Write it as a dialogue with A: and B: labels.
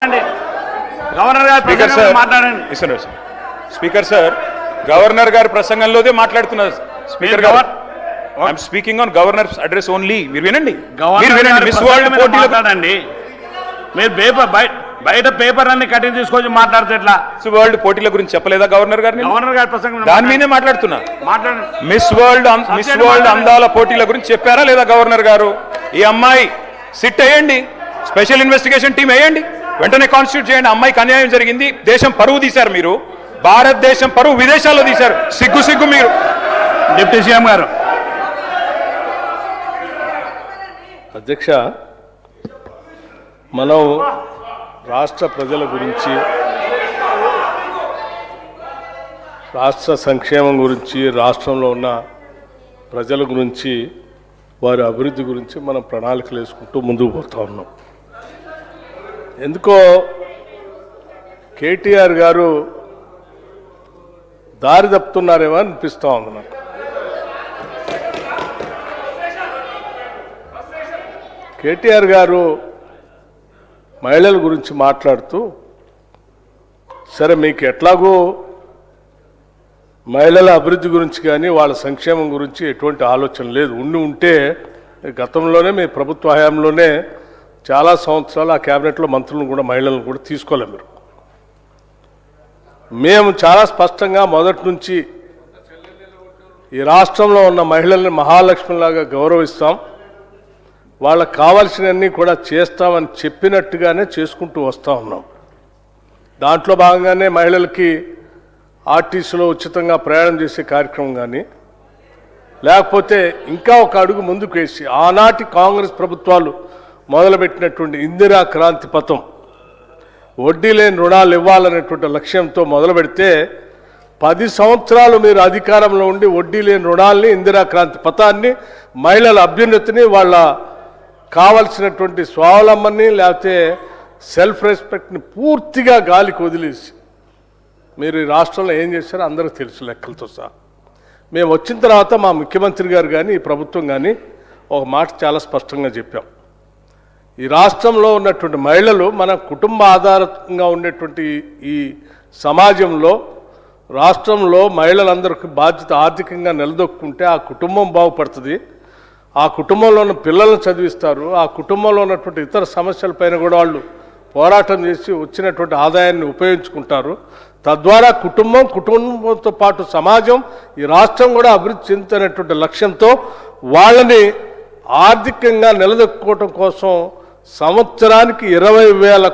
A: Governor గారు
B: speaker sir governor గారి ప్రసంగంలోదే మాట్లాడుతున్నారు స్పీకర్ గారు. I'm speaking on governors address only. మీరు వినండి.
A: మిస్ వరల్డ్ పోటీలో మాట్లాడండి. మీరు బయట పేపర్ అన్ని కటింగ్ తీసుకొచ్చి మాట్లాడితే ఎట్లా?
B: వరల్డ్ పోటీల గురించి చెప్పలేదా గవర్నర్ గారిని?
A: గవర్నర్ గారి ప్రసంగం
B: దాని మీదే మాట్లాడుతున్నా.
A: మాట్లాడండి.
B: మిస్ వరల్డ్ అందాల పోటీల గురించి చెప్పారా లేదా గవర్నర్ గారు? ఈ అమ్మాయి సిట్ అయ్యండి, స్పెషల్ ఇన్వెస్టిగేషన్ టీం వేయండి, వెంటనే కాన్స్టిట్యూట్ చేయండి. అమ్మాయికి అన్యాయం జరిగింది, దేశం పరువు తీశారు మీరు, భారతదేశం పరువు విదేశాల్లో తీశారు. సిగ్గు మీరు.
A: డిప్యూటీ సీఎం గారు.
C: అధ్యక్ష, మనం రాష్ట్ర ప్రజల గురించి, రాష్ట్ర సంక్షేమం గురించి, రాష్ట్రంలో ఉన్న ప్రజల గురించి, వారి అభివృద్ధి గురించి మనం ప్రణాళికలు వేసుకుంటూ ముందుకు పోతా ఉన్నాం. ఎందుకో కేటీఆర్ గారు దారి తప్పుతున్నారేమో అనిపిస్తూ ఉంది నాకు. కేటీఆర్ గారు మహిళల గురించి మాట్లాడుతూ, సరే మీకు ఎట్లాగో మహిళల అభివృద్ధి గురించి కానీ వాళ్ళ సంక్షేమం గురించి ఎటువంటి ఆలోచన లేదు, ఉంటే గతంలోనే మీ ప్రభుత్వ హయాంలోనే చాలా సంవత్సరాలు ఆ క్యాబినెట్లో మంత్రులను కూడా మహిళలను కూడా తీసుకోలేము. మీరు మేము చాలా స్పష్టంగా మొదటి నుంచి ఈ రాష్ట్రంలో ఉన్న మహిళల్ని మహాలక్ష్మిలాగా గౌరవిస్తాం, వాళ్ళకు కావాల్సినవన్నీ కూడా చేస్తామని చెప్పినట్టుగానే చేసుకుంటూ వస్తూ ఉన్నాం. దాంట్లో భాగంగానే మహిళలకి ఆర్టీసీలో ఉచితంగా ప్రయాణం చేసే కార్యక్రమం కానీ, లేకపోతే ఇంకా ఒక అడుగు ముందుకు వేసి ఆనాటి కాంగ్రెస్ ప్రభుత్వాలు మొదలుపెట్టినటువంటి ఇందిరా క్రాంతి పథం, వడ్డీ లేని రుణాలు ఇవ్వాలనేటువంటి లక్ష్యంతో మొదలు పెడితే 10 సంవత్సరాలు మీరు అధికారంలో ఉండి వడ్డీ లేని రుణాలని, ఇందిరా క్రాంతి పథాన్ని, మహిళల అభ్యున్నతిని, వాళ్ళ కావలసినటువంటి స్వావలంబని లేకపోతే సెల్ఫ్ రెస్పెక్ట్ని పూర్తిగా గాలికి వదిలేసి మీరు ఈ రాష్ట్రంలో ఏం చేశారో అందరికీ తెలుసు లెక్కలతో సహా. మేము వచ్చిన తర్వాత మా ముఖ్యమంత్రి గారు కానీ ఈ ప్రభుత్వం కానీ ఒక మాట చాలా స్పష్టంగా చెప్పాం. ఈ రాష్ట్రంలో ఉన్నటువంటి మహిళలు మన కుటుంబ ఆధారంగా ఉండేటువంటి ఈ సమాజంలో, రాష్ట్రంలో మహిళలందరికీ బాధ్యత ఆర్థికంగా నిలదొక్కుంటే ఆ కుటుంబం బాగుపడుతుంది, ఆ కుటుంబంలో ఉన్న పిల్లలను చదివిస్తారు, ఆ కుటుంబంలో ఉన్నటువంటి ఇతర సమస్యలపైన కూడా వాళ్ళు పోరాటం చేసి వచ్చినటువంటి ఆదాయాన్ని ఉపయోగించుకుంటారు. తద్వారా కుటుంబంతో పాటు సమాజం, ఈ రాష్ట్రం కూడా అభివృద్ధి చెందుతున్నటువంటి లక్ష్యంతో వాళ్ళని ఆర్థికంగా నిలదొక్కుకోవటం కోసం సంవత్సరానికి 20,000